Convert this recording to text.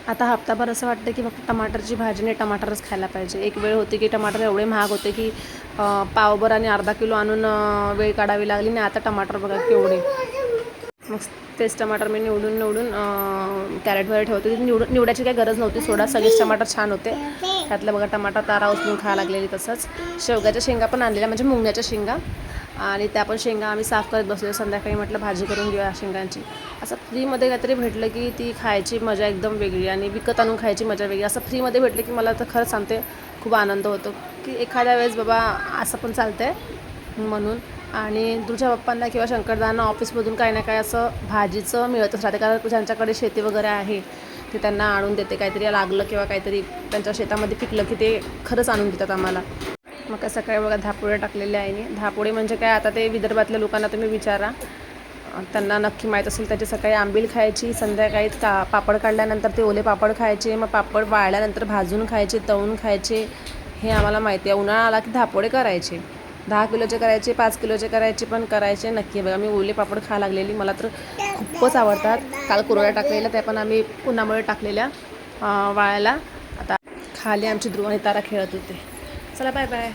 आता हप्ताभर असं वाटतं की फक्त टमाटरची भाजी नाही, टमाटरच खायला पाहिजे. एक वेळ होती की टमाटर एवढे महाग होते की पावभर आणि अर्धा किलो आणून वेळ काढावी लागली. नाही आता टमाटर बघा केवढे. मग तेच टमाटर मी निवडून कॅरेटमध्ये ठेवते. निवडायची काही गरज नव्हती, सोडा सगळेच टमाटर छान होते. त्यातलं बघा टमाटर तारा उचलून खायला लागलेली. तसंच शेवग्याच्या शेंगा पण आणलेल्या, म्हणजे मुंगण्याच्या शेंगा, आणि त्या पण शेंगा आम्ही साफ करत बसलो. संध्याकाळी म्हटलं भाजी करून घेऊया शेंगांची. असं फ्रीमध्ये काहीतरी भेटलं की ती खायची मजा एकदम वेगळी, आणि विकत आणून खायची मजा वेगळी. असं फ्रीमध्ये भेटलं की मला तर खरंच सांगते खूप आनंद होतो की एखाद्या वेळेस बाबा असं पण चालतं आहे म्हणून. आणि तुझ्या पप्पांना किंवा शंकरदांना ऑफिसमधून काही ना काही असं भाजीचं मिळतच राहते, कारण ज्यांच्याकडे शेती वगैरे आहे ते त्यांना आणून देते. काहीतरी लागलं किंवा काहीतरी त्यांच्या शेतामध्ये पिकलं की ते खरंच आणून देतात आम्हाला. मग काय सकाळी बघा धापोळे टाकलेले आहे. धापोळे म्हणजे काय, आता ते विदर्भातल्या लोकांना तुम्ही विचारा, त्यांना नक्की माहीत असेल. त्याची सकाळी आंबील खायची, संध्याकाळी पापड काढल्यानंतर ते ओले पापड खायचे, मग पापड वाळल्यानंतर भाजून खायचे, तळून खायचे. हे आम्हाला माहिती आहे. उन्हाळा आला की धापोळे करायचे. 10 किलोचे करायचे, 5 किलोचे करायचे, पण करायचे नक्की. बघा मी ओले पापड खायला लागलेली, मला तर खूपच आवडतात. काल कुरड्या टाकलेल्या, त्या पण आम्ही उन्हामुळे टाकलेल्या वाळायला. आता खाली आमची ध्रुव आणि तारा खेळत होते. चला बाय बाय.